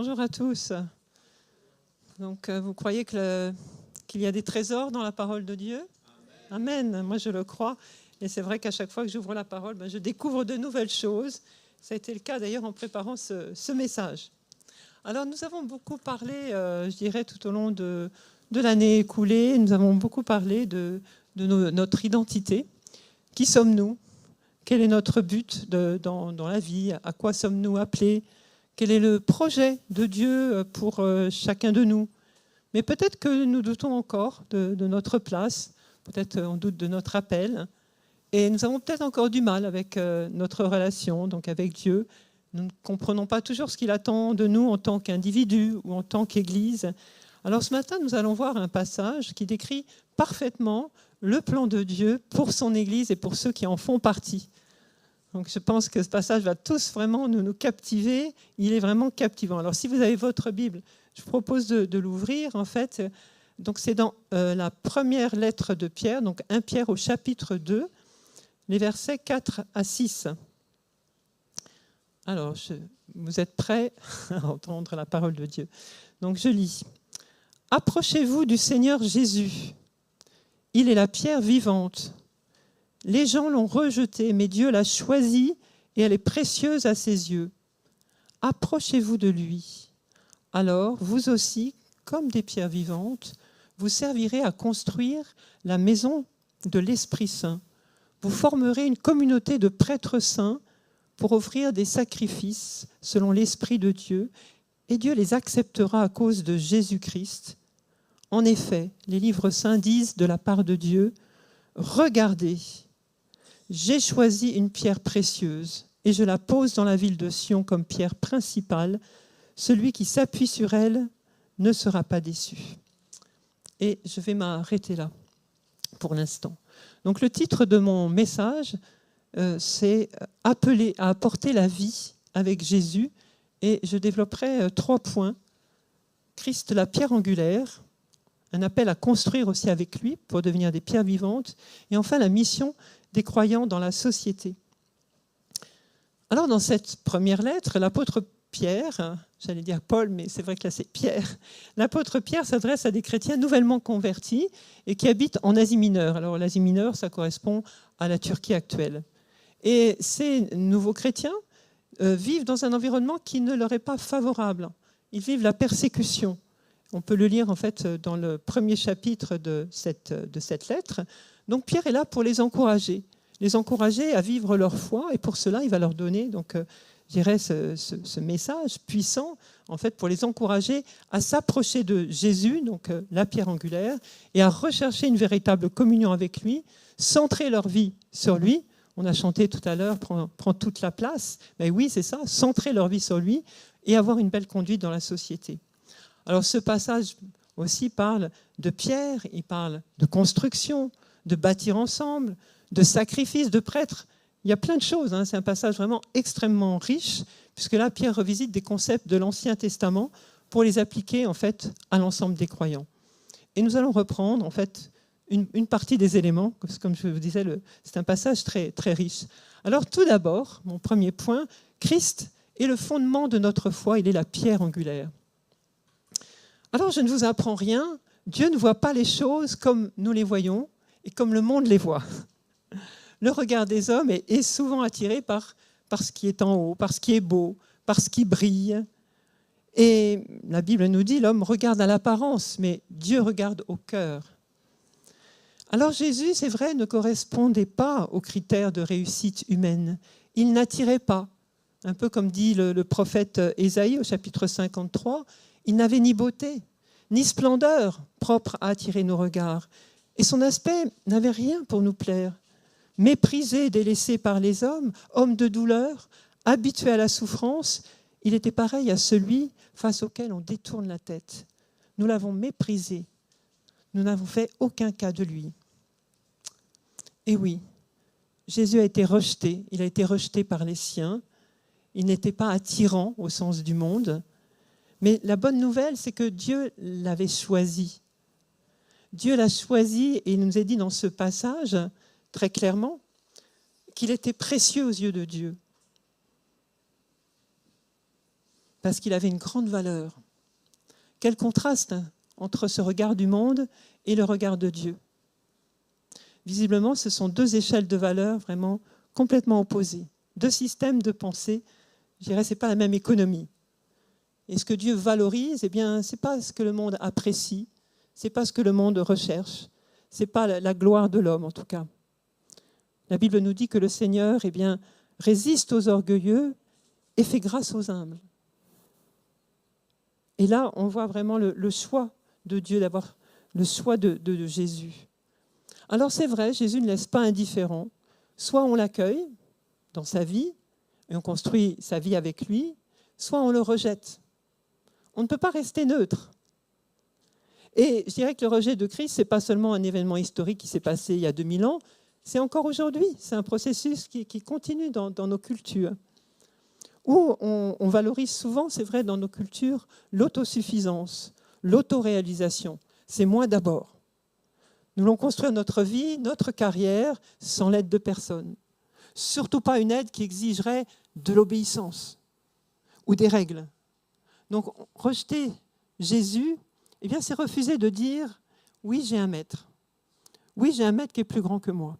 Bonjour à tous. Donc, vous croyez qu'il y a des trésors dans la parole de Dieu ? Amen. Moi, je le crois. Et c'est vrai qu'à chaque fois que j'ouvre la parole, je découvre de nouvelles choses. Ça a été le cas d'ailleurs en préparant ce message. Alors, nous avons beaucoup parlé, je dirais, tout au long de l'année écoulée. Nous avons beaucoup parlé de notre identité. Qui sommes-nous ? Quel est notre but dans la vie ? À quoi sommes-nous appelés ? Quel est le projet de Dieu pour chacun de nous ? Mais peut-être que nous doutons encore de notre place, peut-être on doute de notre appel, et nous avons peut-être encore du mal avec notre relation, donc avec Dieu. Nous ne comprenons pas toujours ce qu'il attend de nous en tant qu'individu ou en tant qu'Église. Alors ce matin, nous allons voir un passage qui décrit parfaitement le plan de Dieu pour son Église et pour ceux qui en font partie. Donc je pense que ce passage va tous vraiment nous captiver. Il est vraiment captivant. Alors si vous avez votre Bible, je vous propose de l'ouvrir. En fait, donc c'est dans la première lettre de Pierre, donc 1 Pierre au chapitre 2, les versets 4 à 6. Alors, vous êtes prêts à entendre la parole de Dieu. Donc je lis. « Approchez-vous du Seigneur Jésus. Il est la pierre vivante. Les gens l'ont rejetée, mais Dieu l'a choisie et elle est précieuse à ses yeux. Approchez-vous de lui. Alors, vous aussi, comme des pierres vivantes, vous servirez à construire la maison de l'Esprit Saint. Vous formerez une communauté de prêtres saints pour offrir des sacrifices selon l'Esprit de Dieu, et Dieu les acceptera à cause de Jésus-Christ. En effet, les livres saints disent de la part de Dieu, « Regardez, j'ai choisi une pierre précieuse et je la pose dans la ville de Sion comme pierre principale. Celui qui s'appuie sur elle ne sera pas déçu. » Et je vais m'arrêter là pour l'instant. Donc le titre de mon message, c'est « Appeler à apporter la vie avec Jésus » et je développerai 3 points. Christ, la pierre angulaire, un appel à construire aussi avec lui pour devenir des pierres vivantes, et enfin la mission des croyants dans la société. Alors dans cette première lettre, l'apôtre Pierre, j'allais dire Paul, mais c'est vrai que là c'est Pierre, l'apôtre Pierre s'adresse à des chrétiens nouvellement convertis et qui habitent en Asie mineure. Alors l'Asie mineure, ça correspond à la Turquie actuelle. Et ces nouveaux chrétiens vivent dans un environnement qui ne leur est pas favorable. Ils vivent la persécution. On peut le lire en fait dans le premier chapitre de cette lettre. Donc Pierre est là pour les encourager à vivre leur foi, et pour cela, il va leur donner, donc, je dirais, ce message puissant, en fait, pour les encourager à s'approcher de Jésus, donc la pierre angulaire, et à rechercher une véritable communion avec lui, centrer leur vie sur lui. On a chanté tout à l'heure, prend toute la place. Mais oui, c'est ça, centrer leur vie sur lui et avoir une belle conduite dans la société. Alors ce passage aussi parle de pierre, il parle de construction, de bâtir ensemble, de sacrifice, de prêtres. Il y a plein de choses. C'est un passage vraiment extrêmement riche, puisque là, Pierre revisite des concepts de l'Ancien Testament pour les appliquer en fait à l'ensemble des croyants. Et nous allons reprendre en fait une partie des éléments, comme je vous disais, c'est un passage très, très riche. Alors tout d'abord, mon premier point, Christ est le fondement de notre foi, il est la pierre angulaire. Alors je ne vous apprends rien, Dieu ne voit pas les choses comme nous les voyons et comme le monde les voit. Le regard des hommes est souvent attiré par ce qui est en haut, par ce qui est beau, par ce qui brille. Et la Bible nous dit, l'homme regarde à l'apparence, mais Dieu regarde au cœur. Alors Jésus, c'est vrai, ne correspondait pas aux critères de réussite humaine. Il n'attirait pas. Un peu comme dit le prophète Ésaïe au chapitre 53, il n'avait ni beauté, ni splendeur propre à attirer nos regards. Et son aspect n'avait rien pour nous plaire. Méprisé, délaissé par les hommes, homme de douleur, habitué à la souffrance, il était pareil à celui face auquel on détourne la tête. Nous l'avons méprisé. Nous n'avons fait aucun cas de lui. Et oui, Jésus a été rejeté. Il a été rejeté par les siens. Il n'était pas attirant au sens du monde. Mais la bonne nouvelle, c'est que Dieu l'avait choisi. Dieu l'a choisi et il nous est dit dans ce passage, très clairement, qu'il était précieux aux yeux de Dieu. parce qu'il avait une grande valeur. Quel contraste entre ce regard du monde et le regard de Dieu. Visiblement, ce sont deux échelles de valeur vraiment complètement opposées. Deux systèmes de pensée, je dirais, ce n'est pas la même économie. Et ce que Dieu valorise, eh bien, ce n'est pas ce que le monde apprécie, ce n'est pas ce que le monde recherche, ce n'est pas la gloire de l'homme en tout cas. La Bible nous dit que le Seigneur, eh bien, résiste aux orgueilleux et fait grâce aux humbles. Et là, on voit vraiment le choix de Dieu, d'avoir le choix de Jésus. Alors c'est vrai, Jésus ne laisse pas indifférent. Soit on l'accueille dans sa vie, et on construit sa vie avec lui, soit on le rejette. On ne peut pas rester neutre. Et je dirais que le rejet de Christ, ce n'est pas seulement un événement historique qui s'est passé il y a 2000 ans, c'est encore aujourd'hui. C'est un processus qui continue dans nos cultures. Où on valorise souvent, c'est vrai, dans nos cultures, l'autosuffisance, l'autoréalisation. C'est moi d'abord. Nous voulons construire notre vie, notre carrière, sans l'aide de personne. Surtout pas une aide qui exigerait de l'obéissance ou des règles. Donc, rejeter Jésus, eh bien, c'est refuser de dire « oui, j'ai un maître. Oui, j'ai un maître qui est plus grand que moi. »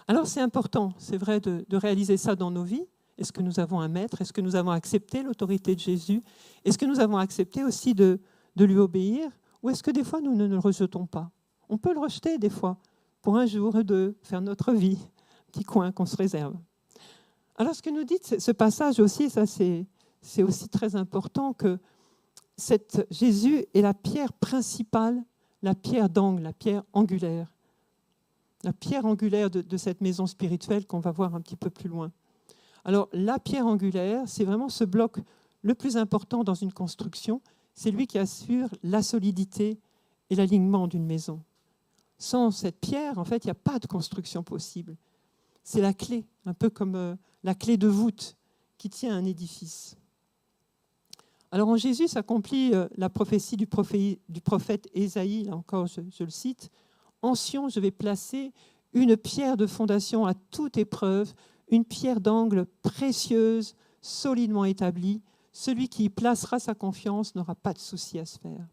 Alors, c'est important, c'est vrai, de réaliser ça dans nos vies. Est-ce que nous avons un maître? Est-ce que nous avons accepté l'autorité de Jésus? Est-ce que nous avons accepté aussi de lui obéir? Ou est-ce que des fois, nous ne le rejetons pas? On peut le rejeter des fois, pour un jour ou deux, faire notre vie, petit coin qu'on se réserve. Alors, ce que nous dit ce passage aussi, ça c'est aussi très important, que Jésus est la pierre principale, la pierre d'angle, la pierre angulaire. La pierre angulaire de cette maison spirituelle qu'on va voir un petit peu plus loin. Alors, la pierre angulaire, c'est vraiment ce bloc le plus important dans une construction. C'est lui qui assure la solidité et l'alignement d'une maison. Sans cette pierre, en fait, il n'y a pas de construction possible. C'est la clé, un peu comme la clé de voûte qui tient un édifice. Alors, en Jésus s'accomplit la prophétie du prophète Ésaïe, là encore, je le cite. « En Sion, je vais placer une pierre de fondation à toute épreuve, une pierre d'angle précieuse, solidement établie. Celui qui y placera sa confiance n'aura pas de souci à se faire. »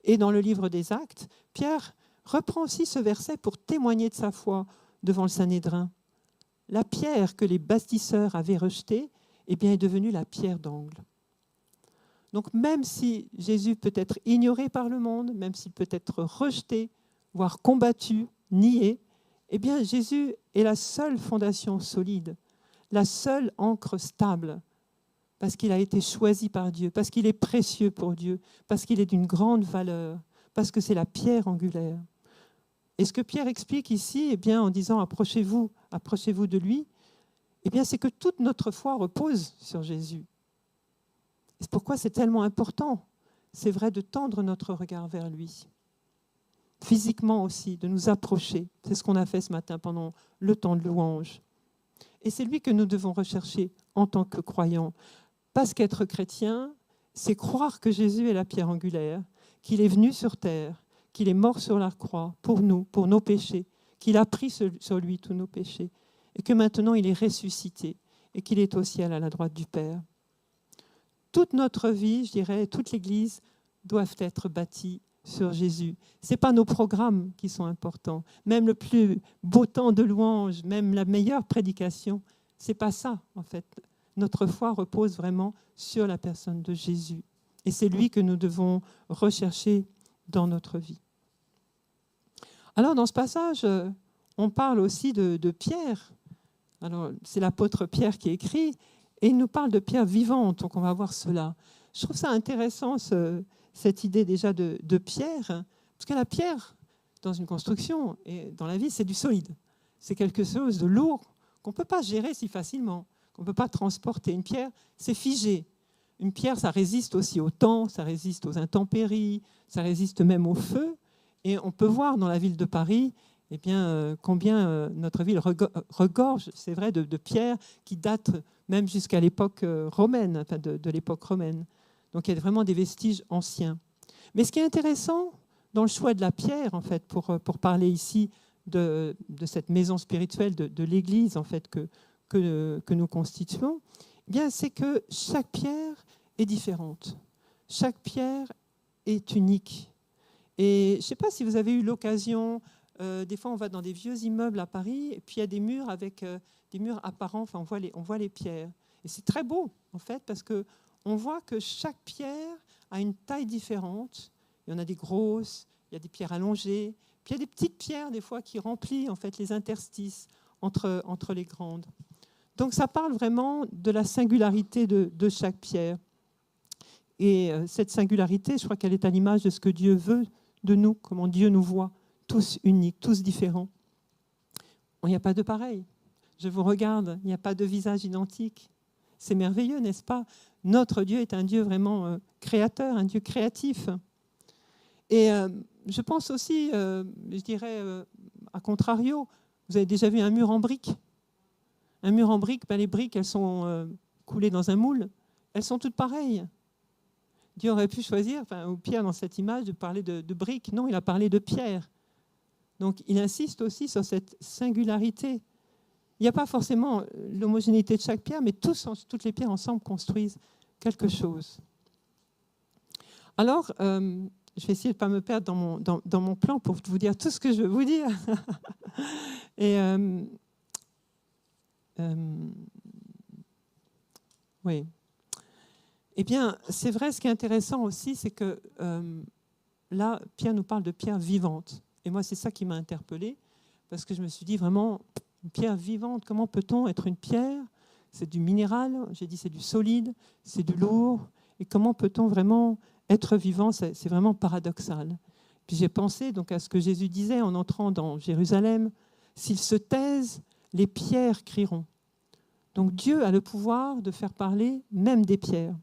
Et dans le livre des Actes, Pierre reprend aussi ce verset pour témoigner de sa foi devant le Sanhédrin. La pierre que les bâtisseurs avaient rejetée, eh bien, est devenue la pierre d'angle. Donc même si Jésus peut être ignoré par le monde, même s'il peut être rejeté, voire combattu, nié, eh bien, Jésus est la seule fondation solide, la seule ancre stable, parce qu'il a été choisi par Dieu, parce qu'il est précieux pour Dieu, parce qu'il est d'une grande valeur, parce que c'est la pierre angulaire. Et ce que Pierre explique ici, eh bien, en disant « approchez-vous de lui », eh bien, c'est que toute notre foi repose sur Jésus. Et c'est pourquoi c'est tellement important, c'est vrai, de tendre notre regard vers lui. Physiquement aussi, de nous approcher. C'est ce qu'on a fait ce matin pendant le temps de louange. Et c'est lui que nous devons rechercher en tant que croyants. Parce qu'être chrétien, c'est croire que Jésus est la pierre angulaire, qu'il est venu sur terre, qu'il est mort sur la croix pour nous, pour nos péchés, qu'il a pris sur lui tous nos péchés, et que maintenant il est ressuscité, et qu'il est au ciel à la droite du Père. Toute notre vie, je dirais, toute l'Église doivent être bâties sur Jésus. Ce n'est pas nos programmes qui sont importants. Même le plus beau temps de louange, même la meilleure prédication, ce n'est pas ça, en fait. Notre foi repose vraiment sur la personne de Jésus. Et c'est lui que nous devons rechercher dans notre vie. Alors, dans ce passage, on parle aussi de Pierre. Alors, c'est l'apôtre Pierre qui écrit, et il nous parle de pierre vivante, donc on va voir cela. Je trouve ça intéressant, cette idée déjà de pierre, parce que la pierre, dans une construction et dans la vie, c'est du solide. C'est quelque chose de lourd qu'on ne peut pas gérer si facilement, qu'on ne peut pas transporter. Une pierre, c'est figé. Une pierre, ça résiste aussi au temps, ça résiste aux intempéries, ça résiste même au feu. Et on peut voir dans la ville de Paris eh bien, combien notre ville regorge, c'est vrai, de pierres qui datent même jusqu'à l'époque romaine, enfin de l'époque romaine. Donc il y a vraiment des vestiges anciens. Mais ce qui est intéressant dans le choix de la pierre, en fait, pour parler ici de cette maison spirituelle, de l'Église en fait, que nous constituons, Bien, c'est que chaque pierre est différente. Chaque pierre est unique. Et je ne sais pas si vous avez eu l'occasion, des fois on va dans des vieux immeubles à Paris, et puis il y a des murs avec des murs apparents, enfin on voit les pierres. Et c'est très beau, en fait, parce qu'on voit que chaque pierre a une taille différente. Il y en a des grosses, il y a des pierres allongées, puis il y a des petites pierres, des fois, qui remplissent en fait, les interstices entre les grandes. Donc ça parle vraiment de la singularité de chaque pierre. Et cette singularité, je crois qu'elle est à l'image de ce que Dieu veut de nous, comment Dieu nous voit, tous uniques, tous différents. Il n'y a pas de pareil. Je vous regarde, il n'y a pas de visage identique. C'est merveilleux, n'est-ce pas? Notre Dieu est un Dieu vraiment créateur, un Dieu créatif. Et je pense aussi, je dirais, à contrario, vous avez déjà vu un mur en briques? Un mur en briques, les briques, elles sont coulées dans un moule. Elles sont toutes pareilles. Dieu aurait pu choisir, ou Pierre dans cette image, de parler de briques. Non, il a parlé de pierre. Donc il insiste aussi sur cette singularité. Il n'y a pas forcément l'homogénéité de chaque pierre, mais toutes les pierres ensemble construisent quelque chose. Alors, je vais essayer de ne pas me perdre dans mon plan pour vous dire tout ce que je veux vous dire. Et oui. Eh bien, c'est vrai, ce qui est intéressant aussi, c'est que là, Pierre nous parle de pierre vivante. Et moi, c'est ça qui m'a interpellée, parce que je me suis dit vraiment, une pierre vivante, comment peut-on être une pierre? C'est du minéral, j'ai dit c'est du solide, c'est du lourd. Et comment peut-on vraiment être vivant? C'est vraiment paradoxal. Puis j'ai pensé donc à ce que Jésus disait en entrant dans Jérusalem, s'ils se taisent, les pierres crieront. Donc Dieu a le pouvoir de faire parler même des pierres.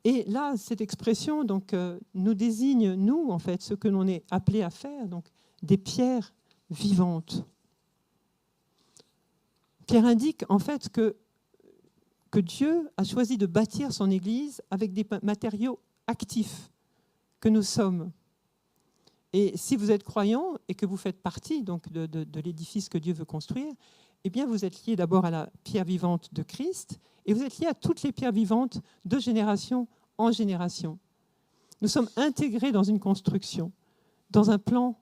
Et là, cette expression donc, nous désigne, nous, en fait, ce que l'on est appelé à faire, donc des pierres vivantes. Pierre indique en fait que Dieu a choisi de bâtir son Église avec des matériaux actifs que nous sommes. Et si vous êtes croyant et que vous faites partie donc, de l'édifice que Dieu veut construire, eh bien vous êtes lié d'abord à la pierre vivante de Christ et vous êtes lié à toutes les pierres vivantes de génération en génération. Nous sommes intégrés dans une construction, dans un plan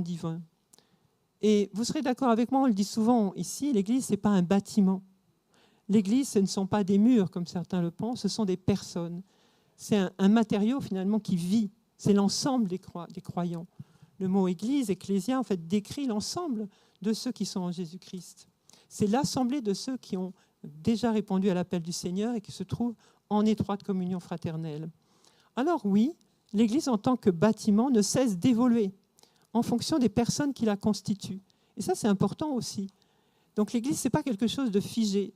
divin. Et vous serez d'accord avec moi, on le dit souvent ici, l'Église, ce n'est pas un bâtiment. L'Église, ce ne sont pas des murs, comme certains le pensent, ce sont des personnes. C'est un matériau, finalement, qui vit. C'est l'ensemble des croyants. Le mot Église, ecclésia, en fait, décrit l'ensemble de ceux qui sont en Jésus-Christ. C'est l'assemblée de ceux qui ont déjà répondu à l'appel du Seigneur et qui se trouvent en étroite communion fraternelle. Alors oui, l'Église, en tant que bâtiment, ne cesse d'évoluer en fonction des personnes qui la constituent. Et ça, c'est important aussi. Donc l'Église, ce n'est pas quelque chose de figé.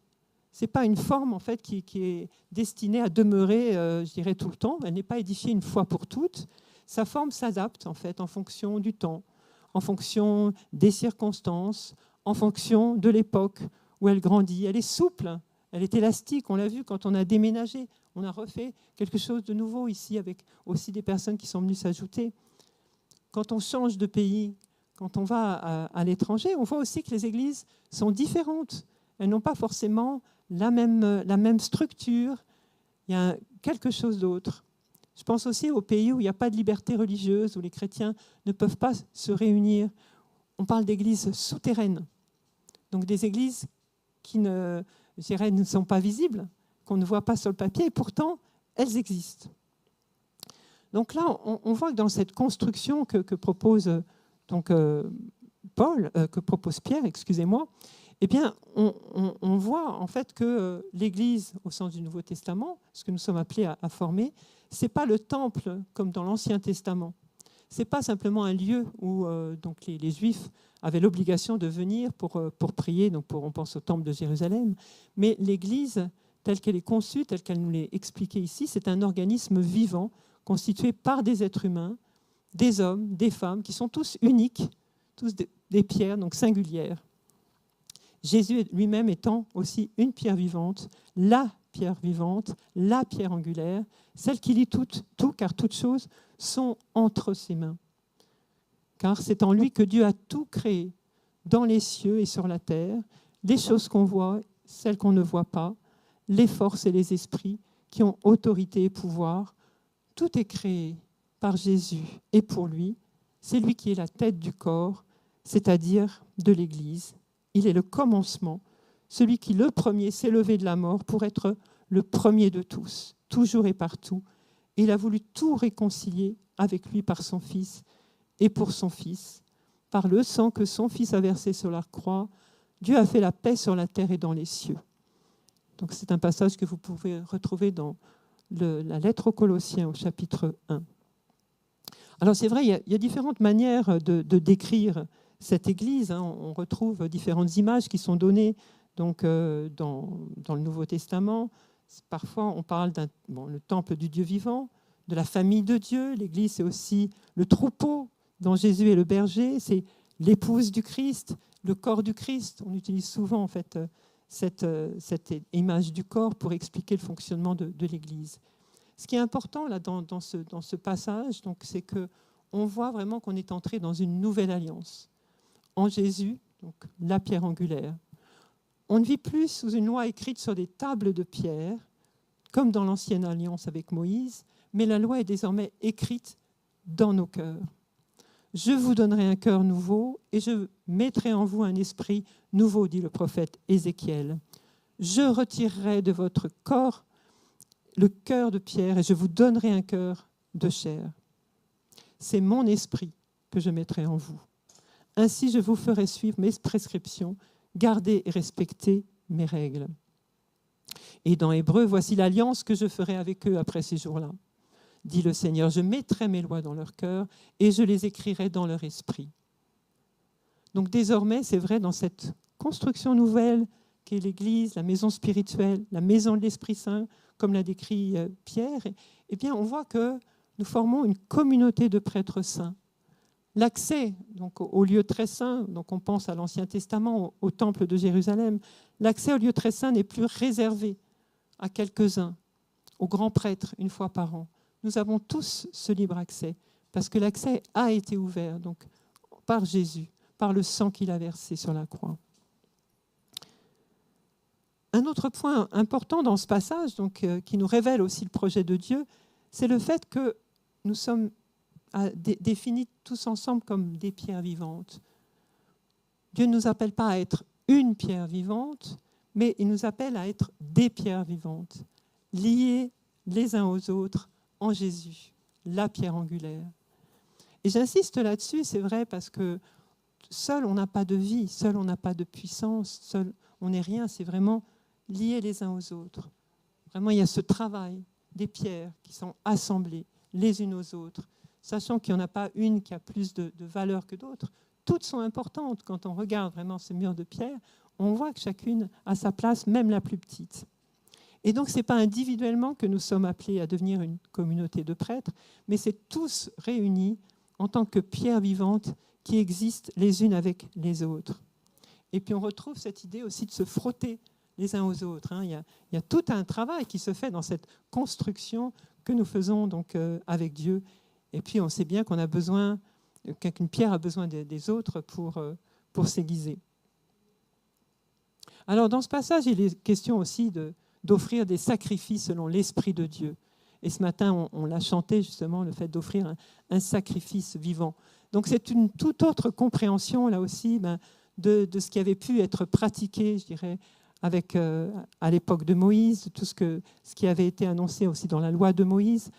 Ce n'est pas une forme en fait, qui est destinée à demeurer, je dirais, tout le temps. Elle n'est pas édifiée une fois pour toutes. Sa forme s'adapte en fait, en fonction du temps, en fonction des circonstances, en fonction de l'époque où elle grandit. Elle est souple, elle est élastique. On l'a vu quand on a déménagé. On a refait quelque chose de nouveau ici avec aussi des personnes qui sont venues s'ajouter. Quand on change de pays, quand on va à l'étranger, on voit aussi que les églises sont différentes. Elles n'ont pas forcément la même structure. Il y a quelque chose d'autre. Je pense aussi aux pays où il n'y a pas de liberté religieuse, où les chrétiens ne peuvent pas se réunir. On parle d'églises souterraines, donc des églises qui ne sont pas visibles, qu'on ne voit pas sur le papier, et pourtant, elles existent. Donc là, on voit que dans cette construction que propose donc, que propose Pierre, excusez-moi, eh bien, on voit en fait que l'Église, au sens du Nouveau Testament, ce que nous sommes appelés à former, ce n'est pas le temple comme dans l'Ancien Testament. Ce n'est pas simplement un lieu où donc les Juifs avaient l'obligation de venir pour prier, donc on pense au temple de Jérusalem, mais l'Église, telle qu'elle est conçue, telle qu'elle nous l'est expliquée ici, c'est un organisme vivant, constitué par des êtres humains, des hommes, des femmes, qui sont tous uniques, tous des pierres, donc singulières. Jésus lui-même étant aussi une pierre vivante, la pierre vivante, la pierre angulaire, celle qui lie tout, car toutes choses sont entre ses mains. Car c'est en lui que Dieu a tout créé, dans les cieux et sur la terre, les choses qu'on voit celles qu'on ne voit pas, les forces et les esprits qui ont autorité et pouvoir. Tout est créé par Jésus et pour lui. C'est lui qui est la tête du corps, c'est-à-dire de l'Église. Il est le commencement, celui qui le premier s'est levé de la mort pour être le premier de tous, toujours et partout. Il a voulu tout réconcilier avec lui par son Fils et pour son Fils. Par le sang que son Fils a versé sur la croix, Dieu a fait la paix sur la terre et dans les cieux. Donc c'est un passage que vous pouvez retrouver dans la lettre aux Colossiens au chapitre 1. Alors c'est vrai, il y a différentes manières de décrire cette Église. On retrouve différentes images qui sont données donc, dans le Nouveau Testament. Parfois on parle le temple du Dieu vivant, de la famille de Dieu. L'Église, c'est aussi le troupeau dont Jésus est le berger, c'est l'épouse du Christ, le corps du Christ. On utilise souvent en fait cette image du corps pour expliquer le fonctionnement de l'Église. Ce qui est important là, dans ce passage, donc, c'est qu'on voit vraiment qu'on est entré dans une nouvelle alliance. En Jésus, donc, la pierre angulaire. On ne vit plus sous une loi écrite sur des tables de pierre, comme dans l'ancienne alliance avec Moïse, mais la loi est désormais écrite dans nos cœurs. Je vous donnerai un cœur nouveau et je mettrai en vous un esprit nouveau, dit le prophète Ézéchiel. Je retirerai de votre corps le cœur de pierre et je vous donnerai un cœur de chair. C'est mon esprit que je mettrai en vous. Ainsi, je vous ferai suivre mes prescriptions, garder et respecter mes règles. Et dans Hébreu, voici l'alliance que je ferai avec eux après ces jours-là. Dit le Seigneur, je mettrai mes lois dans leur cœur et je les écrirai dans leur esprit. Donc désormais, c'est vrai, dans cette construction nouvelle qu'est l'Église, la maison spirituelle, la maison de l'Esprit Saint, comme l'a décrit Pierre, eh bien, on voit que nous formons une communauté de prêtres saints. L'accès donc, au lieu très saint, donc on pense à l'Ancien Testament, au temple de Jérusalem, l'accès au lieu très saint n'est plus réservé à quelques-uns, aux grands prêtres, une fois par an. Nous avons tous ce libre accès, parce que l'accès a été ouvert donc, par Jésus, par le sang qu'il a versé sur la croix. Un autre point important dans ce passage, donc, qui nous révèle aussi le projet de Dieu, c'est le fait que nous sommes définis tous ensemble comme des pierres vivantes. Dieu ne nous appelle pas à être une pierre vivante, mais il nous appelle à être des pierres vivantes, liées les uns aux autres en Jésus, la pierre angulaire. Et j'insiste là-dessus, c'est vrai, parce que seul on n'a pas de vie, seul on n'a pas de puissance, seul on n'est rien, c'est vraiment liés les uns aux autres. Vraiment, il y a ce travail des pierres qui sont assemblées les unes aux autres, sachant qu'il n'y en a pas une qui a plus de valeur que d'autres. Toutes sont importantes. Quand on regarde vraiment ce mur de pierre, on voit que chacune a sa place, même la plus petite. Et donc, ce n'est pas individuellement que nous sommes appelés à devenir une communauté de prêtres, mais c'est tous réunis en tant que pierres vivantes qui existent les unes avec les autres. Et puis, on retrouve cette idée aussi de se frotter les uns aux autres. Il y a tout un travail qui se fait dans cette construction que nous faisons donc avec Dieu. Et puis, on sait bien qu'on a besoin, qu'une pierre a besoin des autres pour s'aiguiser. Alors, dans ce passage, il est question aussi d'offrir des sacrifices selon l'Esprit de Dieu. Et ce matin, on l'a chanté justement, le fait d'offrir un sacrifice vivant. Donc, c'est une toute autre compréhension, là aussi, de ce qui avait pu être pratiqué, je dirais, à l'époque de Moïse, tout ce qui avait été annoncé aussi dans la loi de Moïse.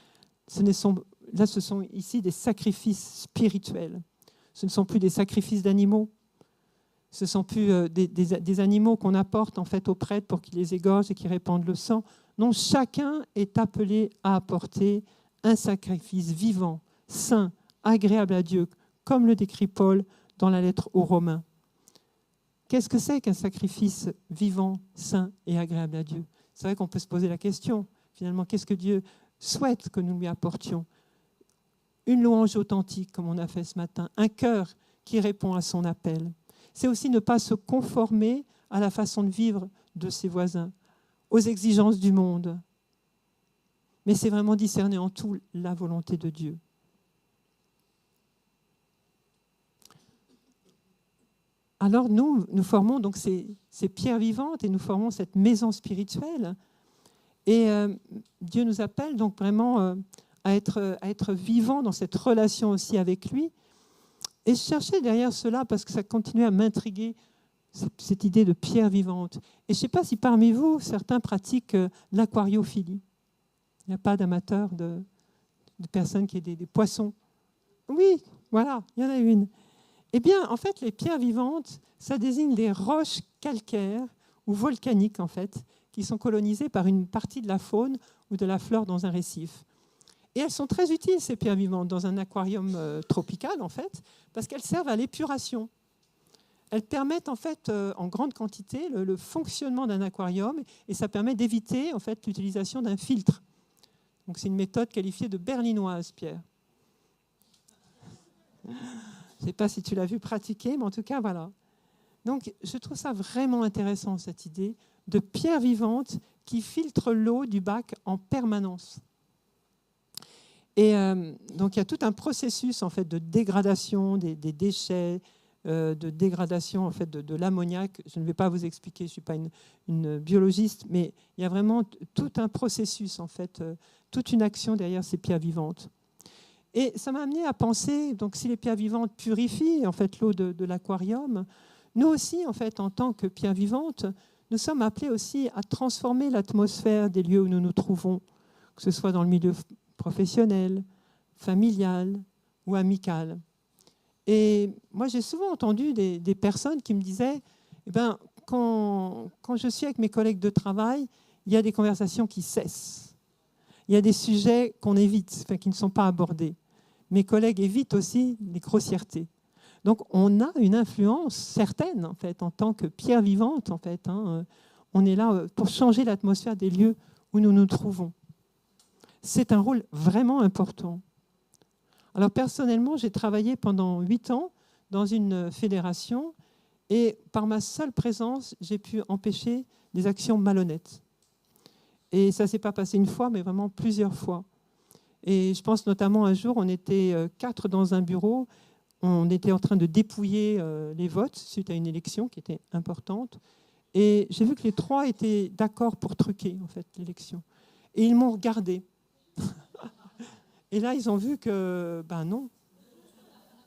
Là, ce sont ici des sacrifices spirituels. Ce ne sont plus des sacrifices d'animaux. Ce ne sont plus des animaux qu'on apporte en fait aux prêtres pour qu'ils les égorgent et qu'ils répandent le sang. Non, chacun est appelé à apporter un sacrifice vivant, saint, agréable à Dieu, comme le décrit Paul dans la lettre aux Romains. Qu'est-ce que c'est qu'un sacrifice vivant, saint et agréable à Dieu? C'est vrai qu'on peut se poser la question, finalement, qu'est-ce que Dieu souhaite que nous lui apportions? Une louange authentique, comme on a fait ce matin, un cœur qui répond à son appel. C'est aussi ne pas se conformer à la façon de vivre de ses voisins, aux exigences du monde. Mais c'est vraiment discerner en tout la volonté de Dieu. alors nous formons donc ces pierres vivantes et nous formons cette maison spirituelle. Et Dieu nous appelle donc vraiment à être vivants dans cette relation aussi avec lui. Et je cherchais derrière cela, parce que ça continuait à m'intriguer, cette idée de pierre vivante. Et je ne sais pas si parmi vous, certains pratiquent l'aquariophilie. Il n'y a pas d'amateurs de personnes qui aient des poissons. Oui, voilà, il y en a une. Eh bien, en fait, les pierres vivantes, ça désigne des roches calcaires ou volcaniques, en fait, qui sont colonisées par une partie de la faune ou de la flore dans un récif. Et elles sont très utiles, ces pierres vivantes, dans un aquarium tropical, en fait, parce qu'elles servent à l'épuration. Elles permettent, en fait, en grande quantité, le fonctionnement d'un aquarium, et ça permet d'éviter, en fait, l'utilisation d'un filtre. Donc, c'est une méthode qualifiée de berlinoise, Pierre. Je ne sais pas si tu l'as vu pratiquer, mais en tout cas, voilà. Donc, je trouve ça vraiment intéressant, cette idée de pierre vivante qui filtre l'eau du bac en permanence. Et donc, il y a tout un processus en fait, de dégradation des déchets, de dégradation en fait, de l'ammoniac. Je ne vais pas vous expliquer, je ne suis pas une biologiste, mais il y a vraiment tout un processus, en fait, toute une action derrière ces pierres vivantes. Et ça m'a amené à penser, donc, si les pierres vivantes purifient en fait, l'eau de l'aquarium, nous aussi, en fait, en tant que pierres vivantes, nous sommes appelés aussi à transformer l'atmosphère des lieux où nous nous trouvons, que ce soit dans le milieu professionnel, familial ou amical. Et moi, j'ai souvent entendu des personnes qui me disaient eh ben, quand je suis avec mes collègues de travail, il y a des conversations qui cessent. Il y a des sujets qu'on évite, enfin, qui ne sont pas abordés. Mes collègues évitent aussi les grossièretés. Donc, on a une influence certaine, en fait, en tant que pierre vivante, en fait. On est là pour changer l'atmosphère des lieux où nous nous trouvons. C'est un rôle vraiment important. Alors, personnellement, j'ai travaillé pendant 8 ans dans une fédération et par ma seule présence, j'ai pu empêcher des actions malhonnêtes. Et ça ne s'est pas passé une fois, mais vraiment plusieurs fois. Et je pense notamment un jour, on était 4 dans un bureau, on était en train de dépouiller les votes suite à une élection qui était importante. Et j'ai vu que les 3 étaient d'accord pour truquer en fait, l'élection. Et ils m'ont regardé. Et là, ils ont vu que,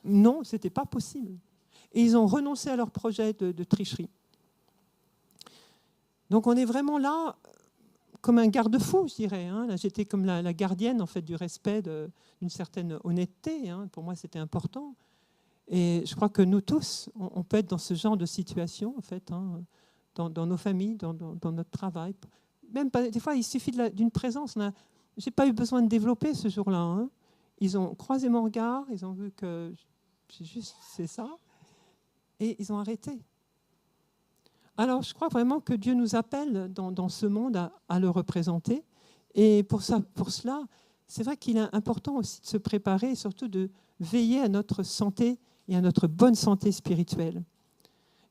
non, ce n'était pas possible. Et ils ont renoncé à leur projet de tricherie. Donc, on est vraiment là comme un garde-fou, je dirais. Là, j'étais comme la gardienne en fait, du respect, d'une certaine honnêteté. Pour moi, c'était important. Et je crois que nous tous, on peut être dans ce genre de situation, en fait, dans nos familles, dans notre travail. Même pas, des fois, il suffit d'une présence. Je n'ai pas eu besoin de développer ce jour-là. Ils ont croisé mon regard, ils ont vu que c'est ça, et ils ont arrêté. Alors, je crois vraiment que Dieu nous appelle dans ce monde à le représenter. Et pour cela, c'est vrai qu'il est important aussi de se préparer et surtout de veiller à notre santé et à notre bonne santé spirituelle.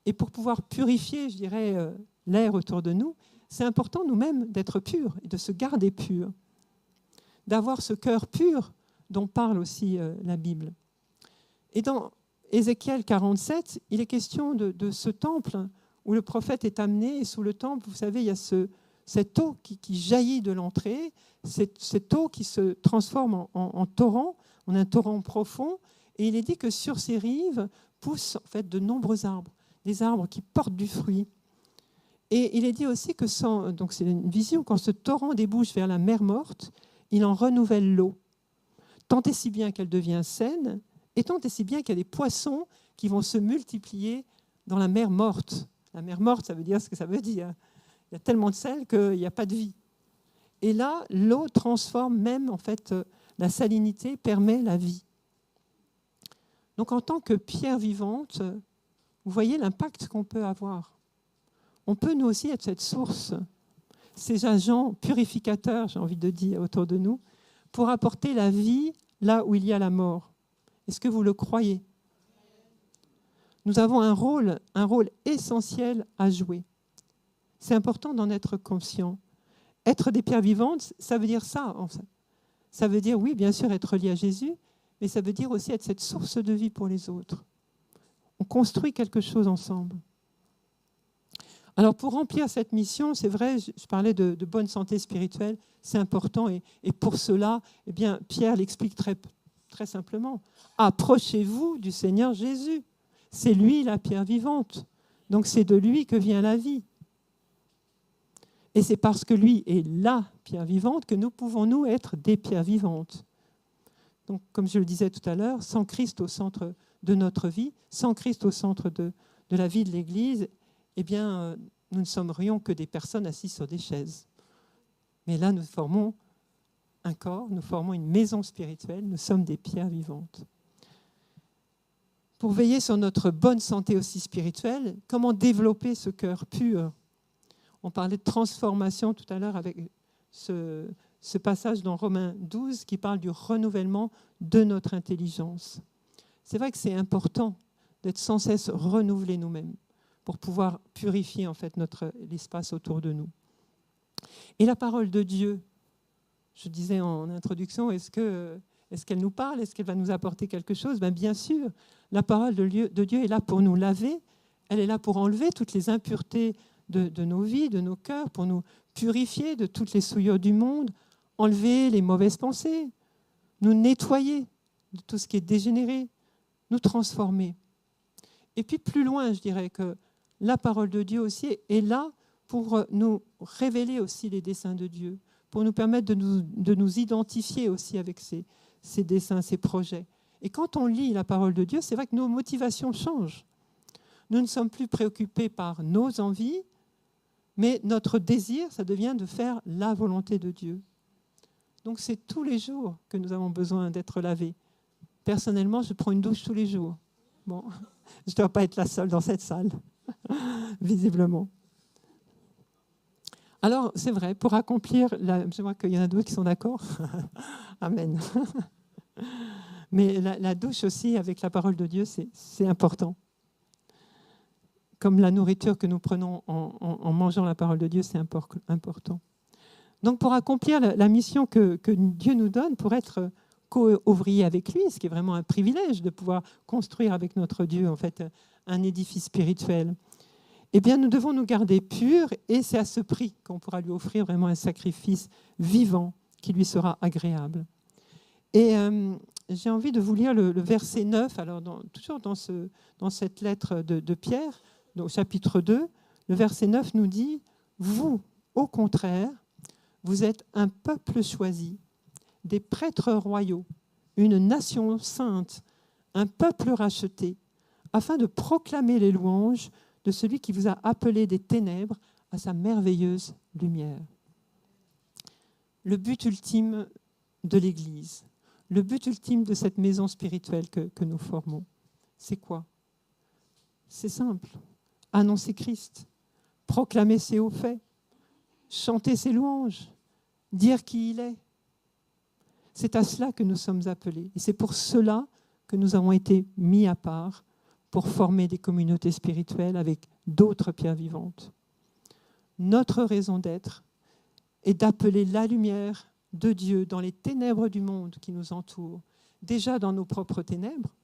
Et pour pouvoir purifier, je dirais, l'air autour de nous, c'est important nous-mêmes d'être purs et de se garder purs, d'avoir ce cœur pur dont parle aussi la Bible. Et dans Ézéchiel 47, il est question de ce temple où le prophète est amené, et sous le temple, vous savez, il y a cette eau qui jaillit de l'entrée, cette eau qui se transforme en torrent, en un torrent profond, et il est dit que sur ces rives poussent en fait, de nombreux arbres, des arbres qui portent du fruit. Et il est dit aussi que donc c'est une vision, quand ce torrent débouche vers la mer morte, il en renouvelle l'eau, tant et si bien qu'elle devient saine, et tant et si bien qu'il y a des poissons qui vont se multiplier dans la mer morte. La mer morte, ça veut dire ce que ça veut dire. Il y a tellement de sel qu'il n'y a pas de vie. Et là, l'eau transforme même, en fait, la salinité permet la vie. Donc, en tant que pierre vivante, vous voyez l'impact qu'on peut avoir. On peut, nous aussi, être cette source, ces agents purificateurs, j'ai envie de dire, autour de nous, pour apporter la vie là où il y a la mort. Est-ce que vous le croyez ? Nous avons un rôle essentiel à jouer. C'est important d'en être conscient. Être des pierres vivantes, ça veut dire ça. Ça veut dire, oui, bien sûr, être lié à Jésus, mais ça veut dire aussi être cette source de vie pour les autres. on construit quelque chose ensemble. Alors pour remplir cette mission, c'est vrai, je parlais de bonne santé spirituelle, c'est important et pour cela, eh bien, Pierre l'explique très, très simplement. Approchez-vous du Seigneur Jésus. C'est lui la pierre vivante. Donc c'est de lui que vient la vie. Et c'est parce que lui est la pierre vivante que nous pouvons, nous, être des pierres vivantes. Donc, comme je le disais tout à l'heure, sans Christ au centre de notre vie, sans Christ au centre de la vie de l'Église, eh bien, nous ne serions que des personnes assises sur des chaises. Mais là, nous formons un corps, nous formons une maison spirituelle, nous sommes des pierres vivantes. Pour veiller sur notre bonne santé aussi spirituelle, comment développer ce cœur pur ? On parlait de transformation tout à l'heure avec ce passage dans Romains 12 qui parle du renouvellement de notre intelligence. C'est vrai que c'est important d'être sans cesse renouvelés nous-mêmes pour pouvoir purifier en fait l'espace autour de nous. Et la parole de Dieu, je disais en introduction, est-ce qu'elle nous parle ? Est-ce qu'elle va nous apporter quelque chose ? Bien sûr, la parole de Dieu est là pour nous laver, elle est là pour enlever toutes les impuretés de nos vies, de nos cœurs, pour nous purifier de toutes les souillures du monde, enlever les mauvaises pensées, nous nettoyer de tout ce qui est dégénéré, nous transformer. Et puis plus loin, je dirais que la parole de Dieu aussi est là pour nous révéler aussi les desseins de Dieu, pour nous permettre de nous identifier aussi avec ces desseins, ces projets. Et quand on lit la parole de Dieu, c'est vrai que nos motivations changent. Nous ne sommes plus préoccupés par nos envies, mais notre désir, ça devient de faire la volonté de Dieu. Donc c'est tous les jours que nous avons besoin d'être lavés. Personnellement, je prends une douche tous les jours. Bon, je ne dois pas être la seule dans cette salle, visiblement. Alors, c'est vrai, pour accomplir, je vois qu'il y en a d'autres qui sont d'accord. Amen. Mais la douche aussi, avec la parole de Dieu, c'est important. Comme la nourriture que nous prenons en mangeant la parole de Dieu, c'est important. Donc, pour accomplir la mission que Dieu nous donne, pour être co-ouvrier avec lui, ce qui est vraiment un privilège de pouvoir construire avec notre Dieu en fait un édifice spirituel, eh bien, nous devons nous garder purs et c'est à ce prix qu'on pourra lui offrir vraiment un sacrifice vivant qui lui sera agréable. Et j'ai envie de vous lire le verset 9, alors toujours dans cette lettre de Pierre, au chapitre 2, le verset 9 nous dit « Vous, au contraire, vous êtes un peuple choisi, des prêtres royaux, une nation sainte, un peuple racheté, afin de proclamer les louanges de celui qui vous a appelé des ténèbres à sa merveilleuse lumière. » Le but ultime de l'Église, le but ultime de cette maison spirituelle que nous formons, c'est quoi ? C'est simple. Annoncer Christ, proclamer ses hauts faits, chanter ses louanges, dire qui il est. C'est à cela que nous sommes appelés. Et c'est pour cela que nous avons été mis à part pour former des communautés spirituelles avec d'autres pierres vivantes. Notre raison d'être est d'appeler la lumière de Dieu dans les ténèbres du monde qui nous entourent, déjà dans nos propres ténèbres,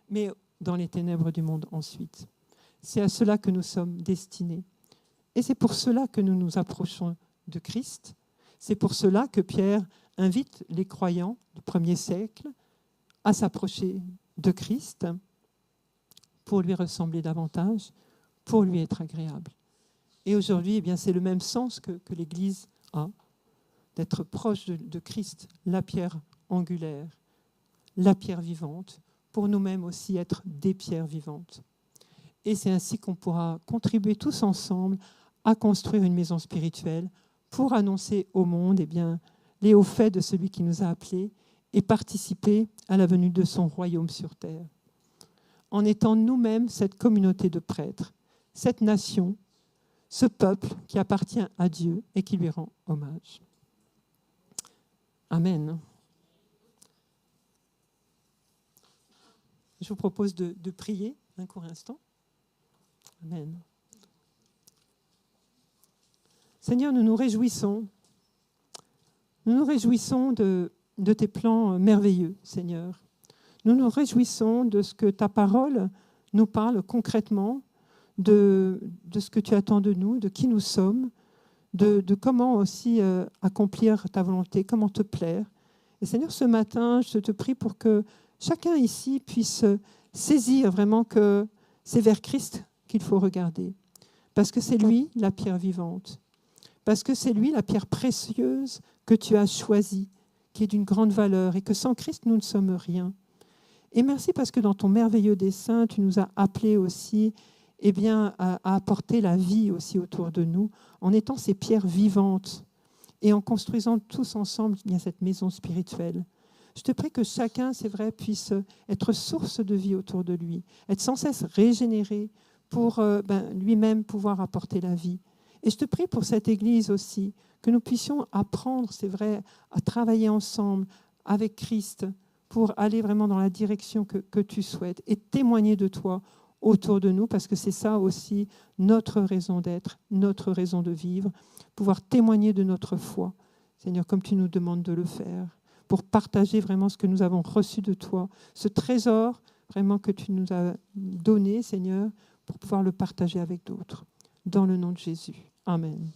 mais dans les ténèbres du monde ensuite. C'est à cela que nous sommes destinés. Et c'est pour cela que nous nous approchons de Christ. C'est pour cela que Pierre invite les croyants du 1er siècle à s'approcher de Christ pour lui ressembler davantage, pour lui être agréable. Et aujourd'hui, eh bien, c'est le même sens que l'Église a, d'être proche de Christ, la pierre angulaire, la pierre vivante, pour nous-mêmes aussi être des pierres vivantes. Et c'est ainsi qu'on pourra contribuer tous ensemble à construire une maison spirituelle pour annoncer au monde les hauts faits de celui qui nous a appelés et participer à la venue de son royaume sur terre. En étant nous-mêmes cette communauté de prêtres, cette nation, ce peuple qui appartient à Dieu et qui lui rend hommage. Amen. Je vous propose de prier un court instant. Amen. Seigneur, nous nous réjouissons. Nous nous réjouissons de tes plans merveilleux, Seigneur. Nous nous réjouissons de ce que ta parole nous parle concrètement de ce que tu attends de nous, de qui nous sommes, de comment aussi accomplir ta volonté, comment te plaire. Et Seigneur, ce matin, je te prie pour que chacun ici puisse saisir vraiment que c'est vers Christ qu'il faut regarder. Parce que c'est lui la pierre vivante. Parce que c'est lui la pierre précieuse que tu as choisie, qui est d'une grande valeur, et que sans Christ, nous ne sommes rien. Et merci parce que dans ton merveilleux dessein, tu nous as appelés aussi à apporter la vie aussi autour de nous, en étant ces pierres vivantes et en construisant tous ensemble cette maison spirituelle. Je te prie que chacun, c'est vrai, puisse être source de vie autour de lui, être sans cesse régénéré pour lui-même pouvoir apporter la vie. Et je te prie pour cette Église aussi, que nous puissions apprendre, c'est vrai, à travailler ensemble avec Christ pour aller vraiment dans la direction que tu souhaites et témoigner de toi autour de nous, parce que c'est ça aussi notre raison d'être, notre raison de vivre, pouvoir témoigner de notre foi, Seigneur, comme tu nous demandes de le faire, pour partager vraiment ce que nous avons reçu de toi, ce trésor vraiment que tu nous as donné, Seigneur, pour pouvoir le partager avec d'autres. Dans le nom de Jésus. Amen.